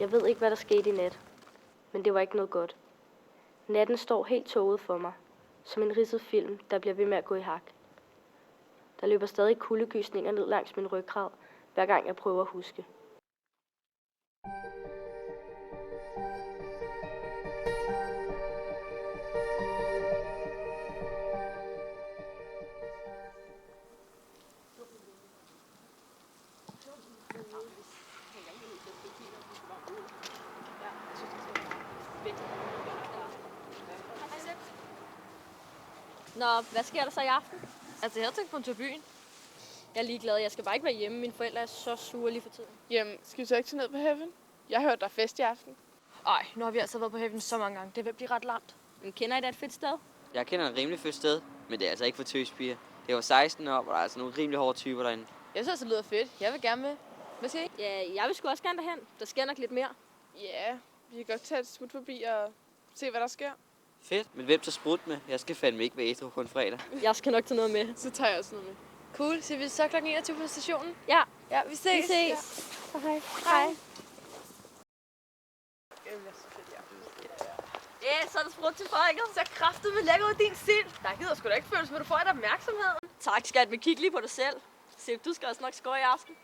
Jeg ved ikke, hvad der skete i nat, men det var ikke noget godt. Natten står helt tåget for mig, som en ridset film, der bliver ved med at gå i hak. Der løber stadig kuldegysninger ned langs min ryggrad, hver gang jeg prøver at huske. Nå, hvad sker der så i aften? Altså, jeg havde tænkt på en tur i byen. Jeg er ligeglad. Jeg skal bare ikke være hjemme. Mine forældre er så sure lige for tiden. Jamen, skal vi så ikke tage ned på Heaven? Jeg har hørt, der er fest i aften. Ej, nu har vi altså været på Heaven så mange gange. Det vil blive ret langt. Men kender I da et fedt sted? Jeg kender et rimelig fedt sted, men det er altså ikke for tøspiger. Det var 16 år, og der er altså nogle rimelig hårde typer derinde. Jeg synes, det lyder fedt. Jeg vil gerne med. Hvad siger I? Ja, jeg vil sgu også gerne derhen. Der sker nok lidt mere. Ja, vi kan godt tage et smut forbi og se, hvad der sker. Fedt, men hvem tager sprut med? Jeg skal fandme ikke være ædru på en fredag. Jeg skal nok tage noget med. Så tager jeg også noget med. Cool, så vi så kl. 21 på stationen? Ja. Ja, vi ses. Vi ses. Ja. Hej. Hej. Ja, så er der sprut til folket. Så kraftet med lækker ud din sind. Der gider sgu da ikke føles, hvor du får et opmærksomhed. Tak, skat, men kig lige på dig selv. Se, du skal også nok skåre i aften.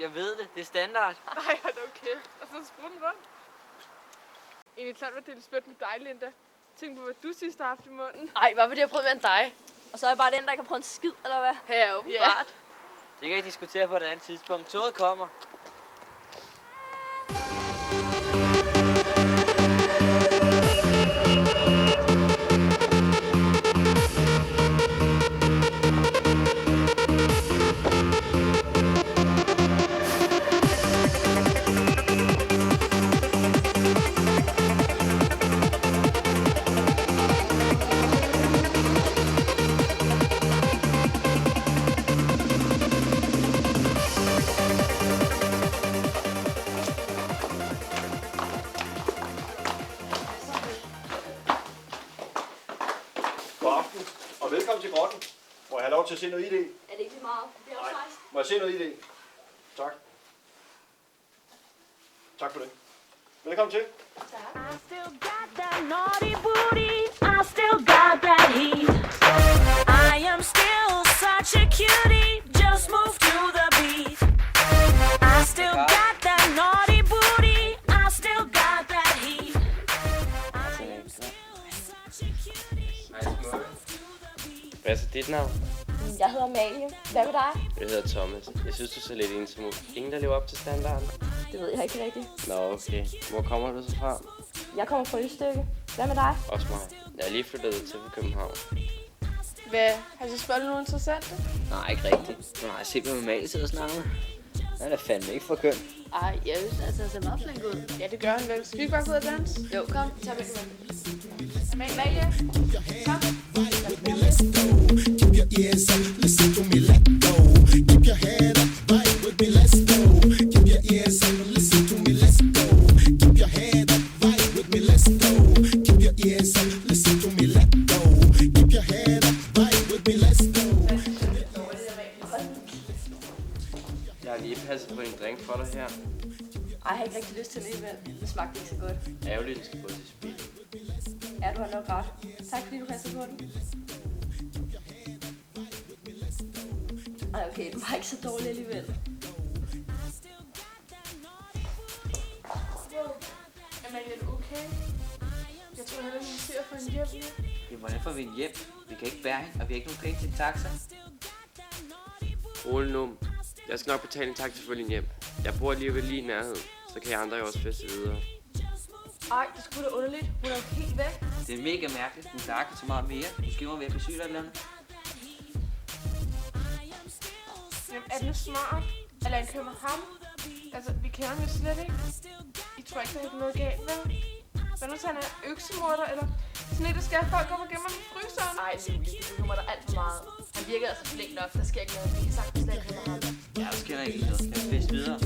Jeg ved det. Det er standard. Nej, hold da okay. Og så sprutten rundt. Egentlig klart at dele spyt med dig, Linda. Tænk på, hvad du sidst har haft i munden. Ej, hvad vil jeg prøve mere end dig? Og så er jeg bare den, der ikke har prøvet en skid, eller hvad? Ja, åbenbart. Det kan I diskutere på et andet tidspunkt. Toget kommer. Og velkommen til grotten. Må jeg have lov til at se noget ID? Er det ikke lige meget? Det er også 16. Må jeg se noget ID? Tak. Tak for det. Velkommen til. I still got that naughty booty. I still got that heat. I am still such a cutie. Just move to the beat. I still got that naughty booty. I still got that heat. I am still such a cutie. Just move to the beat. Hvad er så dit navn? Jeg hedder Amalie. Hvad med dig? Jeg hedder Thomas. Jeg synes, du ser lidt ensom ud. Ingen, der lever op til standarden? Det ved jeg ikke rigtigt. Nå, okay. Hvor kommer du så fra? Jeg kommer fra Øststykke. Hvad med dig? Også mig. Jeg er lige flyttet til København. Hvad? Har du spurgt nogen interessante? Nej, ikke rigtigt. Du har set, hvad Amalie sidder og snakker med. Han er fandme ikke for køn. Ej, jeg synes altså, han ser meget flink ud. Ja, det gør han vel. Skal vi ikke bare gå ud og danse? Jo, kom. Tag med mig. Amalie, kom. Keep your ears up, listen to me, let go. Keep your head up, vibe with me, let's go. Keep your ears up, listen to me, let's go. Keep your head up, vibe with me, let's go. Keep your ears up, listen to me, let go. Keep your head up, vibe with me, let's go. Jeg har lige passet på en drink for dig her. Ej, jeg har ikke rigtig lyst til det alligevel. Det smagte ikke så godt. Ærgerligt, du skal gå til spil. Ja, du har nok ret. Tak fordi du passer på den. Ej, okay, du var ikke så dårlig alligevel. Amalie, er du okay? Jeg tror heller, vi ser for en hjem nu. Jamen, hvordan får vi en hjem? Vi kan ikke bære hende, og vi har ikke nogen penge til en taxa. Rolig nu. Jeg skal nok betale en taxa for din hjem. Jeg bor alligevel lige i nærheden, så kan I andre jo også feste videre. Ej, det skulle da underligt. Hun er jo helt væk. Det er mega mærkeligt. Hun snakker så meget mere. Måske må vi have syg eller andet. Jamen, er det nu smart? Eller han kører med ham? Altså, vi kender ham jo slet ikke. I tror ikke, der er noget galt, vel? Hvad nu, så han er øksemorder, eller sådan et, der skal have folk op og gemme ham i fryseren? Ej, Julie, du kommer der alt for meget. Han virker altså flink nok. Der sker ikke noget. Vi kan sagtens slet ikke høre ham. Ja, så kender jeg ikke noget. Jeg vil feste videre.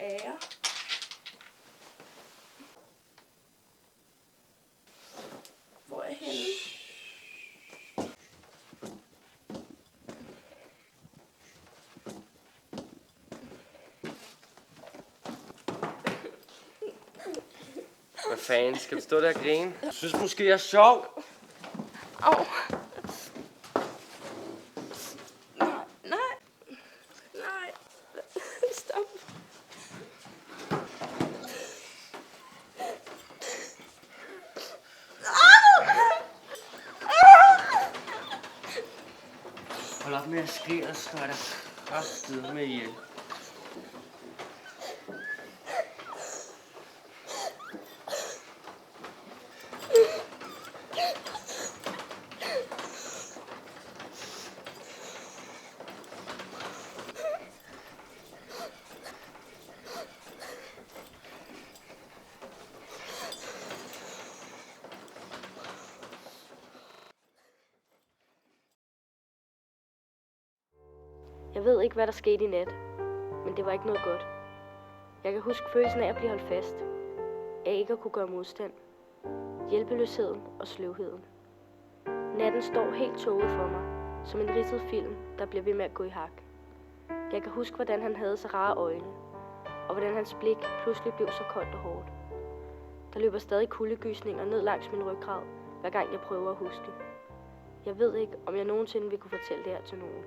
ære. Hvor er jeg henne? Hvad fanden, skal du stå der og grine? Jeg synes måske, jeg er sjov. Au. Nej. Stop. Hold op med at skrige, og slå dig kraftigt med ihjel. Jeg ved ikke, hvad der skete i nat, men det var ikke noget godt. Jeg kan huske følelsen af at blive holdt fast, af ikke at kunne gøre modstand, hjælpeløsheden og sløvheden. Natten står helt tåget for mig, som en ridset film, der bliver ved med at gå i hak. Jeg kan huske, hvordan han havde så rare øjne, og hvordan hans blik pludselig blev så koldt og hårdt. Der løber stadig kuldegysninger ned langs min ryggrad, hver gang jeg prøver at huske. Jeg ved ikke, om jeg nogensinde vil kunne fortælle det her til nogen.